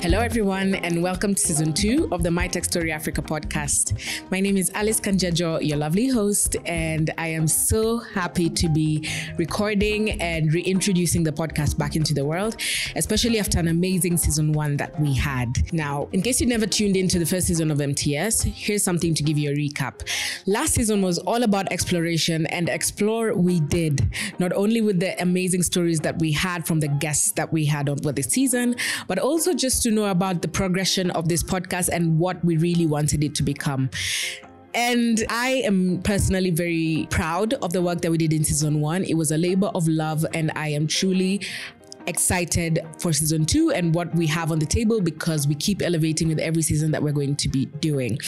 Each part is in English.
Hello, everyone, and welcome to Season 2 of the MyTech Story Africa podcast. My name is Alice Kanjajo, your lovely host, and I am so happy to be recording and reintroducing the podcast back into the world, especially after an amazing Season 1 that we had. Now, in case you never tuned into the first season of MTS, here's something to give you a recap. Last season was all about exploration, and explore we did, not only with the amazing stories that we had from the guests that we had over the season, but also just to know about the progression of this podcast and what we really wanted it to become. And I am personally very proud of the work that we did in Season 1. It was a labor of love, and I am truly excited for Season 2 and what we have on the table, because we keep elevating with every season that we're going to be doing.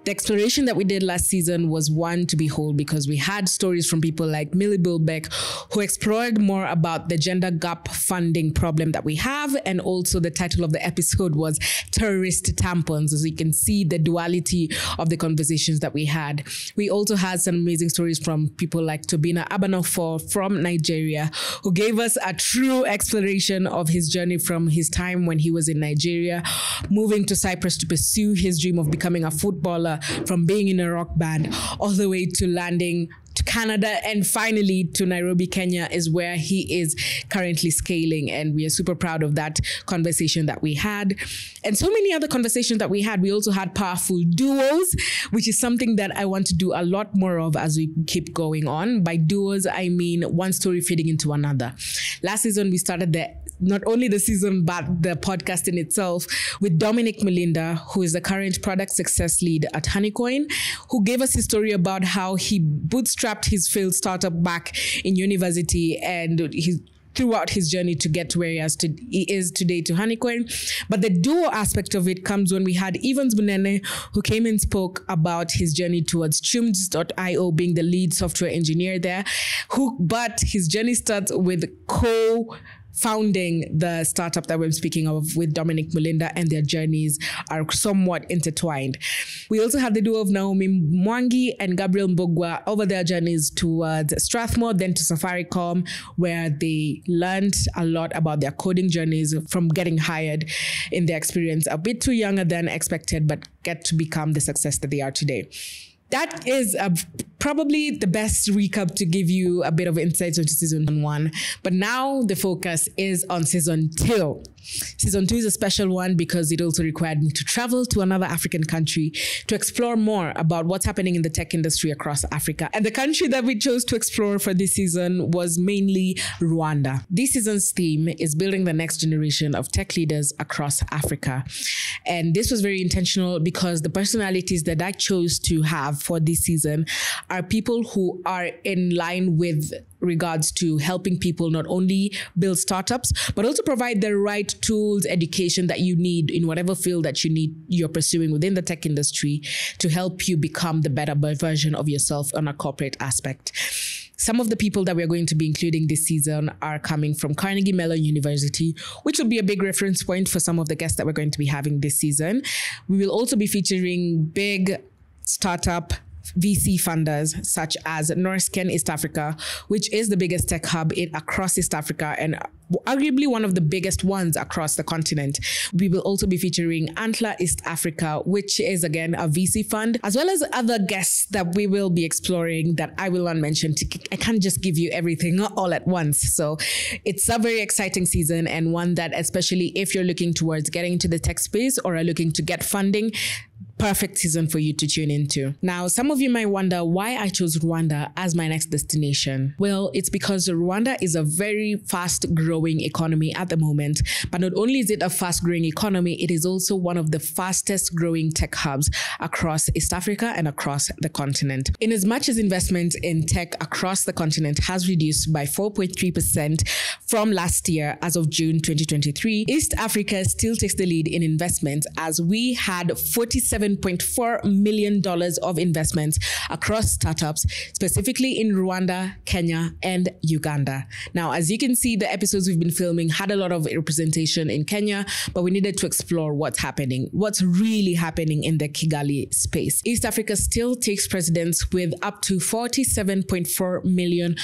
The exploration that we did last season was one to behold, because we had stories from people like Millie Bilbeck, who explored more about the gender gap funding problem that we have, and also the title of the episode was Terrorist Tampons, as you can see the duality of the conversations that we had. We also had some amazing stories from people like Tobina Abanofo from Nigeria, who gave us a true exploration of his journey from his time when he was in Nigeria, moving to Cyprus to pursue his dream of becoming a footballer, from being in a rock band all the way to landing to Canada, and finally to Nairobi, Kenya, is where he is currently scaling. And we are super proud of that conversation that we had, and so many other conversations that we had. We also had powerful duos, which is something that I want to do a lot more of as we keep going on. By duos, I mean one story feeding into another. Last season, we started not only the season, but the podcast in itself with Dominic Melinda, who is the current product success lead at Honeycoin, who gave us his story about how he bootstrapped his failed startup back in university, and throughout his journey to get to where he is today to Honeycoin. But the duo aspect of it comes when we had Evans Bunene, who came and spoke about his journey towards Chums.io, being the lead software engineer there, but his journey starts with founding the startup that we're speaking of with Dominic Melinda, and their journeys are somewhat intertwined. We also have the duo of Naomi Mwangi and Gabriel Mbogwa over their journeys towards Strathmore, then to Safaricom, where they learned a lot about their coding journeys from getting hired in their experience, a bit too younger than expected, but get to become the success that they are today. That is probably the best recap to give you a bit of insights into Season 1. But now the focus is on Season 2. Season 2 is a special one because it also required me to travel to another African country to explore more about what's happening in the tech industry across Africa. And the country that we chose to explore for this season was mainly Rwanda. This season's theme is building the next generation of tech leaders across Africa. And this was very intentional because the personalities that I chose to have for this season are people who are in line with regards to helping people not only build startups, but also provide the right tools, education that you need in whatever field that you're pursuing within the tech industry to help you become the better version of yourself on a corporate aspect. Some of the people that we're going to be including this season are coming from Carnegie Mellon University, which will be a big reference point for some of the guests that we're going to be having this season. We will also be featuring big startup VC funders such as NorrsKen East Africa, which is the biggest tech hub across East Africa and arguably one of the biggest ones across the continent. We will also be featuring Antler East Africa, which is again a VC fund, as well as other guests that we will be exploring that I will not mention. I can't just give you everything all at once. So it's a very exciting season, and one that, especially if you're looking towards getting into the tech space or are looking to get funding, perfect season for you to tune into. Now, some of you might wonder why I chose Rwanda as my next destination. Well, it's because Rwanda is a very fast-growing economy at the moment. But not only is it a fast-growing economy, it is also one of the fastest-growing tech hubs across East Africa and across the continent. In as much as investment in tech across the continent has reduced by 4.3% from last year as of June 2023, East Africa still takes the lead in investment, as we had 47 $47.4 million of investments across startups, specifically in Rwanda, Kenya, and Uganda. Now, as you can see, the episodes we've been filming had a lot of representation in Kenya, but we needed to explore what's happening, what's really happening in the Kigali space. East Africa still takes precedence with up to $47.4 million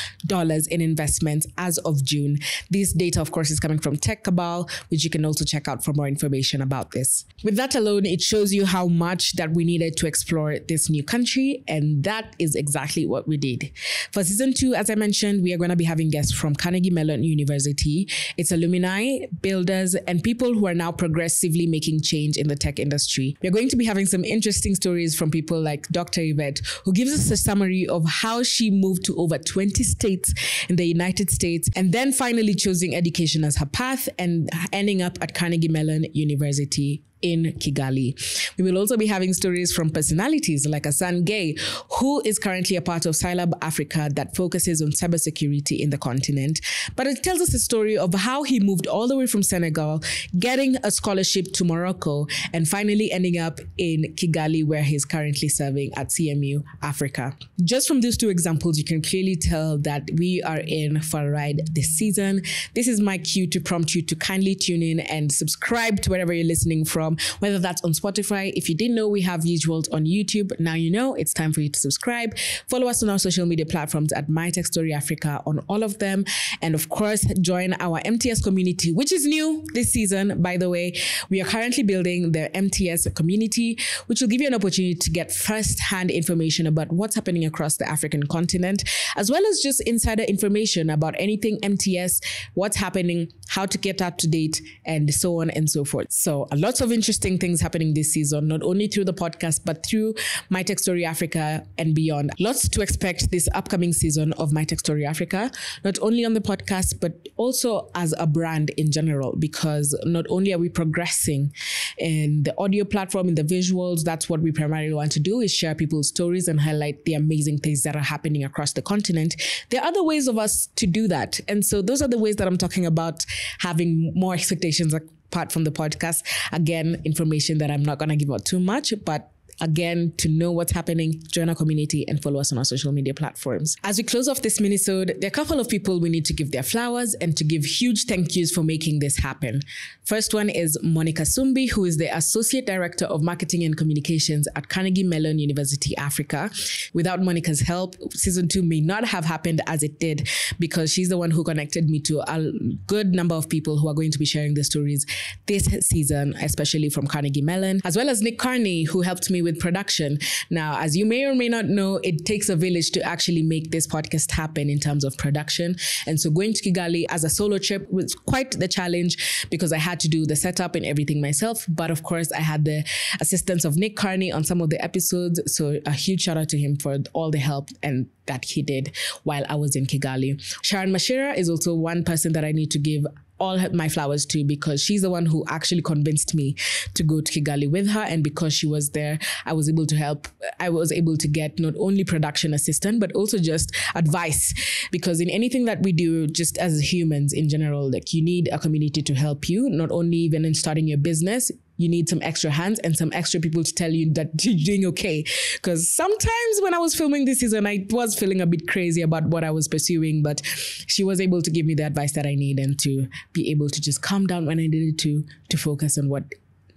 in investments as of June. This data, of course, is coming from Tech Cabal, which you can also check out for more information about this. With that alone, it shows you how much that we needed to explore this new country, and that is exactly what we did. For season 2, as I mentioned, we are going to be having guests from Carnegie Mellon University, its alumni, builders, and people who are now progressively making change in the tech industry. We're going to be having some interesting stories from people like Dr. Yvette, who gives us a summary of how she moved to over 20 states in the United States, and then finally choosing education as her path and ending up at Carnegie Mellon University in Kigali. We will also be having stories from personalities like Asan Gay, who is currently a part of Scilab Africa that focuses on cybersecurity in the continent. But it tells us a story of how he moved all the way from Senegal, getting a scholarship to Morocco, and finally ending up in Kigali, where he's currently serving at CMU Africa. Just from these two examples, you can clearly tell that we are in for a ride this season. This is my cue to prompt you to kindly tune in and subscribe to wherever you're listening from, whether that's on Spotify. If you didn't know we have visuals on YouTube, now you know. It's time for you to subscribe. Follow us on our social media platforms at MyTech Story Africa on all of them. And of course, join our MTS community, which is new this season, by the way. We are currently building the MTS community, which will give you an opportunity to get first-hand information about what's happening across the African continent, as well as just insider information about anything MTS, what's happening, how to get up to date, and so on and so forth. So lots of interesting things happening this season, not only through the podcast, but through MyTech Story Africa and beyond. Lots to expect this upcoming season of MyTech Story Africa, not only on the podcast, but also as a brand in general, because not only are we progressing in the audio platform, in the visuals, that's what we primarily want to do, is share people's stories and highlight the amazing things that are happening across the continent. There are other ways of us to do that. And so those are the ways that I'm talking about having more expectations apart from the podcast. Again, information that I'm not going to give out too much, but again, to know what's happening, join our community and follow us on our social media platforms. As we close off this minisode, there are a couple of people we need to give their flowers and to give huge thank yous for making this happen. First one is Monica Sumbi, who is the Associate Director of Marketing and Communications at Carnegie Mellon University, Africa. Without Monica's help, season 2 may not have happened as it did, because she's the one who connected me to a good number of people who are going to be sharing their stories this season, especially from Carnegie Mellon, as well as Nick Carney, who helped me with production. Now, as you may or may not know, it takes a village to actually make this podcast happen in terms of production. And so going to Kigali as a solo trip was quite the challenge, because I had to do the setup and everything myself. But of course, I had the assistance of Nick Carney on some of the episodes. So a huge shout out to him for all the help and that he did while I was in Kigali. Sharon Mashira is also one person that I need to give all my flowers to, because she's the one who actually convinced me to go to Kigali with her. And because she was there, I was able to help. I was able to get not only production assistant, but also just advice, because in anything that we do, just as humans in general, like, you need a community to help you, not only even in starting your business. You need some extra hands and some extra people to tell you that you're doing okay. Because sometimes when I was filming this season, I was feeling a bit crazy about what I was pursuing, but she was able to give me the advice that I need and to be able to just calm down when I needed to focus on what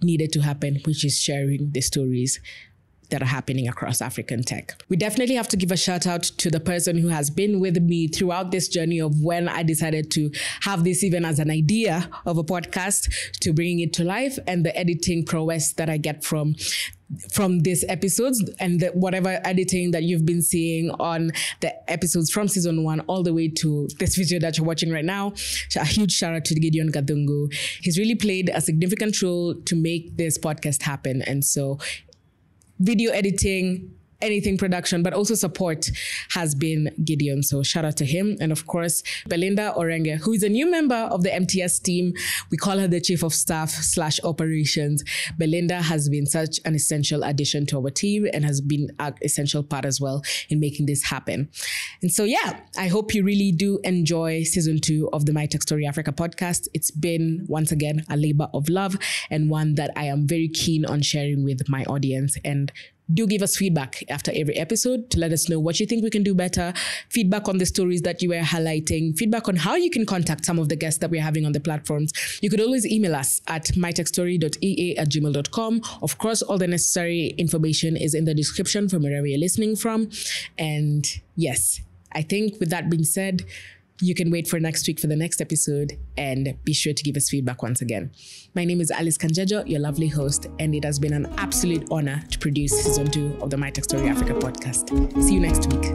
needed to happen, which is sharing the stories that are happening across African tech. We definitely have to give a shout out to the person who has been with me throughout this journey of when I decided to have this even as an idea of a podcast, to bringing it to life, and the editing prowess that I get from these episodes, and whatever editing that you've been seeing on the episodes from season 1 all the way to this video that you're watching right now. A huge shout out to Gideon Gadungu. He's really played a significant role to make this podcast happen. And so video editing, anything production, but also support has been Gideon. So shout out to him. And of course, Belinda Orenge, who is a new member of the MTS team. We call her the Chief of Staff / Operations. Belinda has been such an essential addition to our team and has been an essential part as well in making this happen. And so, yeah, I hope you really do enjoy season 2 of the MyTech Story Africa podcast. It's been, once again, a labor of love and one that I am very keen on sharing with my audience. And do give us feedback after every episode to let us know what you think we can do better, feedback on the stories that you were highlighting, feedback on how you can contact some of the guests that we're having on the platforms. You could always email us at mytechstory.ea@gmail.com. Of course, all the necessary information is in the description from wherever you're listening from. And yes, I think with that being said, you can wait for next week for the next episode and be sure to give us feedback once again. My name is Alice Kanjejo, your lovely host, and it has been an absolute honor to produce season 2 of the MyTech Story Africa podcast. See you next week.